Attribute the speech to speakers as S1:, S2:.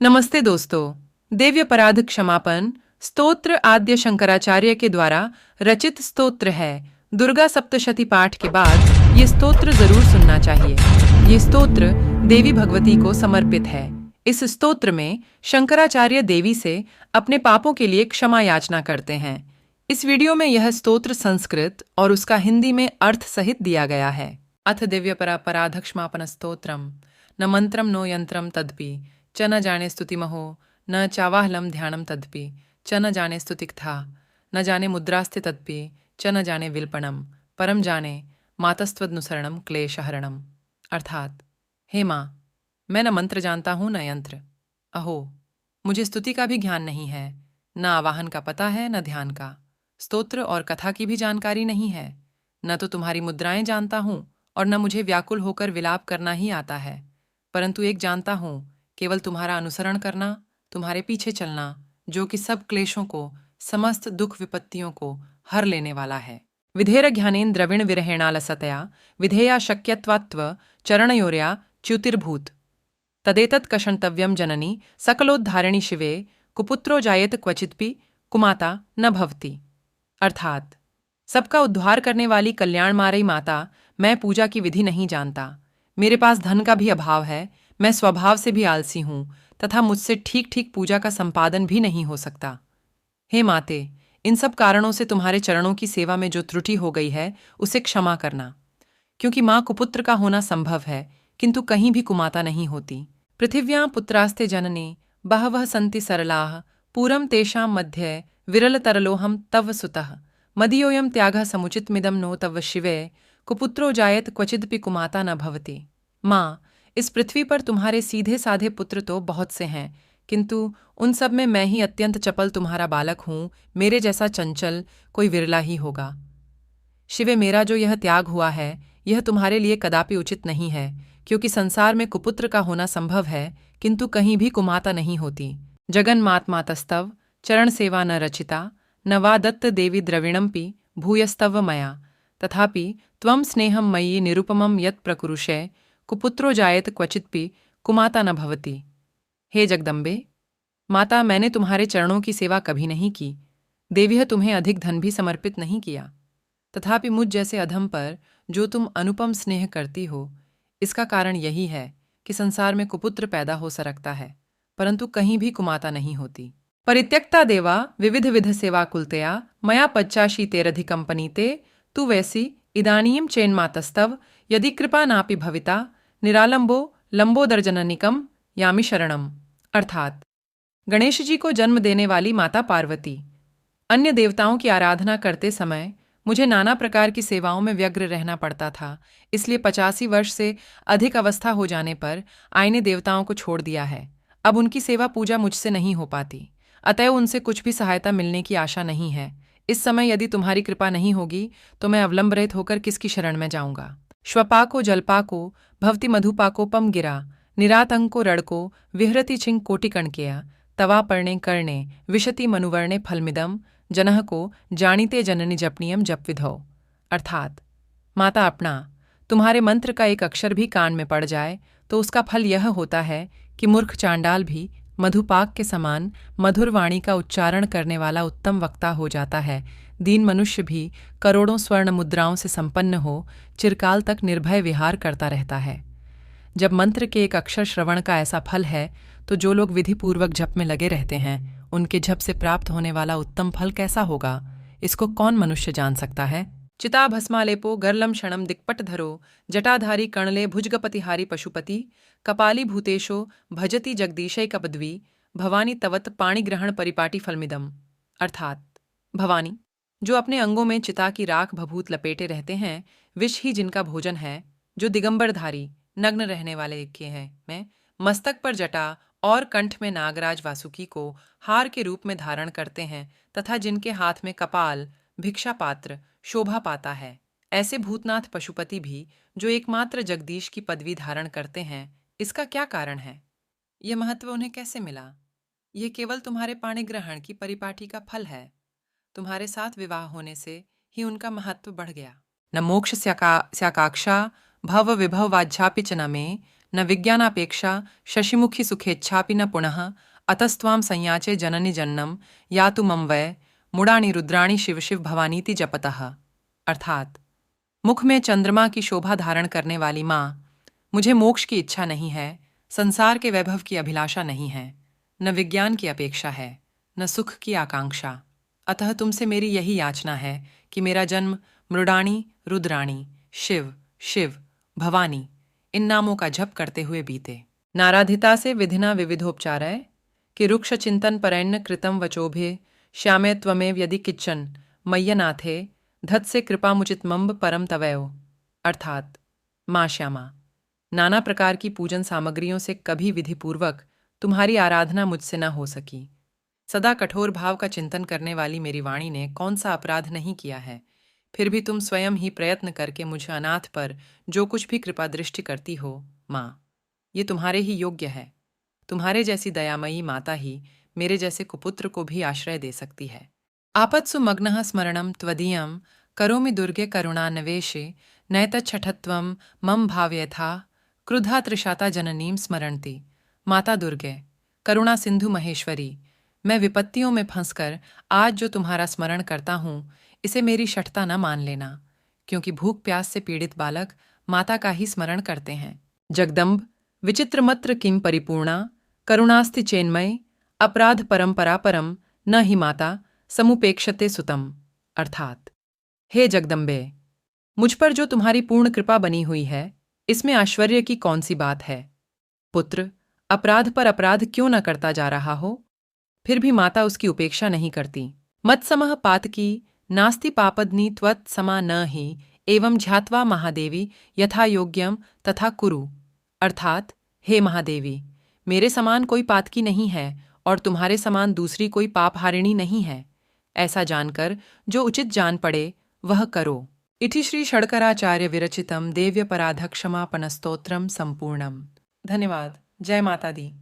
S1: नमस्ते दोस्तों। देव्य अपराध क्षमापन स्तोत्र आद्य शंकराचार्य के द्वारा रचित स्तोत्र है। दुर्गा सप्तशती पाठ के बाद ये स्तोत्र जरूर सुनना चाहिए। ये स्तोत्र देवी भगवती को समर्पित है। इस स्तोत्र में शंकराचार्य देवी से अपने पापों के लिए क्षमा याचना करते हैं। इस वीडियो में यह स्तोत्र संस्कृत और उसका हिंदी में अर्थ सहित दिया गया है। अथ दिव्य अपराध क्षमापन स्तोत्रम न मंत्रम नो यंत्रम तदपि च न जाने स्तुतिमहो न चावाहलम ध्यानम तदपि च न जाने स्तुतिकथा न जाने मुद्रास्ते तदपि च न जाने विल्पणम परम जाने मातस्त्वनुसरणम क्लेशहरणम। अर्थात, हे माँ, मैं न मंत्र जानता हूँ न यंत्र। अहो, मुझे स्तुति का भी ज्ञान नहीं है, न आवाहन का पता है न ध्यान का। स्तोत्र और कथा की भी जानकारी नहीं है। न तो तुम्हारी मुद्राएं जानता हूँ और न मुझे व्याकुल होकर विलाप करना ही आता है। परंतु एक जानता हूँ, केवल तुम्हारा अनुसरण करना, तुम्हारे पीछे चलना, जो कि सब क्लेशों को, समस्त दुख विपत्तियों को हर लेने वाला है। विधेर ज्ञानेन द्रविण विरहेणालसतया विधेया शक्यत्वात्व चरणयोर्या च्युतिर्भूत तदेतत् कषंतव्यम जननी सकलोद्धारिणी शिवे कुपुत्रो जायेत क्वचिदपि कुमाता न भवति। अर्थात, सबका उद्धार करने वाली कल्याणमारी माता, मैं पूजा की विधि नहीं जानता। मेरे पास धन का भी अभाव है। मैं स्वभाव से भी आलसी हूँ तथा मुझसे ठीक ठीक पूजा का संपादन भी नहीं हो सकता। हे माते, इन सब कारणों से तुम्हारे चरणों की सेवा में जो त्रुटि हो गई है उसे क्षमा करना। क्योंकि माँ कुपुत्र का होना संभव है, किंतु कहीं भी कुमाता नहीं होती। पृथिव्यां पुत्रास्ते जनने बहवः सन्ति सरलाः पूरम तेषां मध्ये विरलतरलोहम तव सुतः मदीयोऽयं त्यागः समुचितमिदं नो तव शिवे कुपुत्रो जायेत क्वचिदपि कुमाता न भवति। माँ, इस पृथ्वी पर तुम्हारे सीधे साधे पुत्र तो बहुत से हैं, किंतु उन सब में मैं ही अत्यंत चपल तुम्हारा बालक हूँ। मेरे जैसा चंचल कोई विरला ही होगा। शिवे, मेरा जो यह त्याग हुआ है, यह तुम्हारे लिए कदापि उचित नहीं है, क्योंकि संसार में कुपुत्र का होना संभव है, किंतु कहीं भी कुमाता नहीं होती। जगन्मात्मातस्तव चरण सेवा न रचिता न वा दत्त देवी द्रविणमपि भूयस्तव मया तथापि त्वं स्नेहं मयि निरुपमं यत् प्रकुरुषे कुपुत्रो जायेत क्वचिदपि कुमाता न भवति। हे जगदम्बे, माता, मैंने तुम्हारे चरणों की सेवा कभी नहीं की। देवी, तुम्हें अधिक धन भी समर्पित नहीं किया। तथापि मुझ जैसे अधम पर जो तुम अनुपम स्नेह करती हो, इसका कारण यही है कि संसार में कुपुत्र पैदा हो सरकता है, परंतु कहीं भी कुमाता नहीं होती। परित्यक्ता देवा विविध विध सेवा कुलतया मया पच्चाशी तेरधिकं पनीते तु वैसी इदानीं चेन्मातस्तव यदि कृपा नापि भविता निरालंबो लंबोदरजननिकम यामि शरणम। अर्थात, गणेश जी को जन्म देने वाली माता पार्वती, अन्य देवताओं की आराधना करते समय मुझे नाना प्रकार की सेवाओं में व्यग्र रहना पड़ता था। इसलिए 85 वर्ष से अधिक अवस्था हो जाने पर आईने देवताओं को छोड़ दिया है। अब उनकी सेवा पूजा मुझसे नहीं हो पाती, अतएव उनसे कुछ भी सहायता मिलने की आशा नहीं है। इस समय यदि तुम्हारी कृपा नहीं होगी तो मैं अवलंबित होकर किसकी शरण में जाऊंगा। श्वपाको जलपाको भवति मधुपाकोपम गिरा निरातंको रड़को विहरति छिंग कोटिकणकेया तवा पर्णे कर्णे विशति मनुवर्णे फलमिदम जनः को जानीते जननी जपनियम जप विधौ। अर्थात, माता अपना, तुम्हारे मंत्र का एक अक्षर भी कान में पड़ जाए तो उसका फल यह होता है कि मूर्ख चांडाल भी मधुपाक के समान मधुर वाणी का उच्चारण करने वाला उत्तम वक्ता हो जाता है। दीन मनुष्य भी करोड़ों स्वर्ण मुद्राओं से संपन्न हो चिरकाल तक निर्भय विहार करता रहता है। जब मंत्र के एक अक्षर श्रवण का ऐसा फल है, तो जो लोग विधि पूर्वक जप में लगे रहते हैं, उनके जप से प्राप्त होने वाला उत्तम फल कैसा होगा, इसको कौन मनुष्य जान सकता है। चिता भस्मालेपो गर्लम क्षणम दिक्पटधरो जटाधारी कर्णले भुजगपतिहारी पशुपति कपाली भूतेशो भजति जगदीशैकपद्वी भवानी तवत पाणिग्रहण परिपाटी फलमिदम। अर्थात, भवानी, जो अपने अंगों में चिता की राख भभूत लपेटे रहते हैं, विष ही जिनका भोजन है, जो दिगंबरधारी नग्न रहने वाले के हैं, मैं मस्तक पर जटा और कंठ में नागराज वासुकी को हार के रूप में धारण करते हैं तथा जिनके हाथ में कपाल भिक्षा पात्र शोभा पाता है, ऐसे भूतनाथ पशुपति भी जो एकमात्र जगदीश की पदवी धारण करते हैं, इसका क्या कारण है? यह महत्व उन्हें कैसे मिला? यह केवल तुम्हारे पाणिग्रहण की परिपाटी का फल है। तुम्हारे साथ विवाह होने से ही उनका महत्व बढ़ गया। न मोक्ष स्याकाक्षा भव विभव वाज्यापि च न मे न विज्ञानापेक्षा शशिमुखी सुखेच्छापि न पुनः अतस्त्वां संयाचे जननि जन्नम यातु मम वै मुड़ाणी रुद्राणी शिव शिव भवानीति जपतः। अर्थात मुख में चंद्रमा की शोभा धारण करने वाली माँ, मुझे मोक्ष की इच्छा नहीं है, संसार के वैभव की अभिलाषा नहीं है, न विज्ञान की अपेक्षा है, न सुख की आकांक्षा। अतः तुमसे मेरी यही याचना है कि मेरा जन्म मृडाणी, रुद्राणी, शिव, शिव, भवानी इन नामों का जप करते हुए बीते। नाराधिता से विधिना विविधोपचारय कि रुक्ष चिंतन परैन्न कृतम वचोभे श्यामे त्वमेव यदि किच्चन मय्यनाथे धत से कृपा मुचित मम्ब परम तवयो। अर्थात माँ श्यामा, नाना प्रकार की पूजन सामग्रियों से कभी विधिपूर्वक तुम्हारी आराधना मुझसे न हो सकी। सदा कठोर भाव का चिंतन करने वाली मेरी वाणी ने कौन सा अपराध नहीं किया है, फिर भी तुम स्वयं ही प्रयत्न करके मुझे अनाथ पर जो कुछ भी कृपा दृष्टि करती हो माँ, ये तुम्हारे ही योग्य है। तुम्हारे जैसी दयामयी माता ही मेरे जैसे कुपुत्र को भी आश्रय दे सकती है। आपत्सु मग्नः स्मरणं त्वदीयं करोमि दुर्गे करुणानवेशे नैतच्छठत्वं मम भावयथा क्रुधा त्रिशाता जननीं स्मरणति। माता दुर्गे, करुणा सिंधु महेश्वरी, मैं विपत्तियों में फंसकर आज जो तुम्हारा स्मरण करता हूँ, इसे मेरी शठता न मान लेना, क्योंकि भूख प्यास से पीड़ित बालक माता का ही स्मरण करते हैं। जगदम्ब विचित्रमत्र किं परिपूर्णा करुणास्ति चेन्मय अपराध परंपरा परम न ही माता समुपेक्षते सुतम। अर्थात हे जगदम्बे, मुझ पर जो तुम्हारी पूर्ण कृपा बनी हुई है, इसमें आश्चर्य की कौन सी बात है। पुत्र अपराध पर अपराध क्यों न करता जा रहा हो, फिर भी माता उसकी उपेक्षा नहीं करती। मत्समः पातकी नास्ति पापदनी त्वत् समा न ही एवं ध्यात्वा महादेवी यथा योग्यम तथा कुरु। अर्थात हे महादेवी, मेरे समान कोई पातकी नहीं है और तुम्हारे समान दूसरी कोई पापहारिणी नहीं है। ऐसा जानकर जो उचित जान पड़े वह करो। इति श्री षडकराचार्य विरचितम देव्यपराध क्षमापन स्तोत्रम संपूर्णम। धन्यवाद। जय माता दी।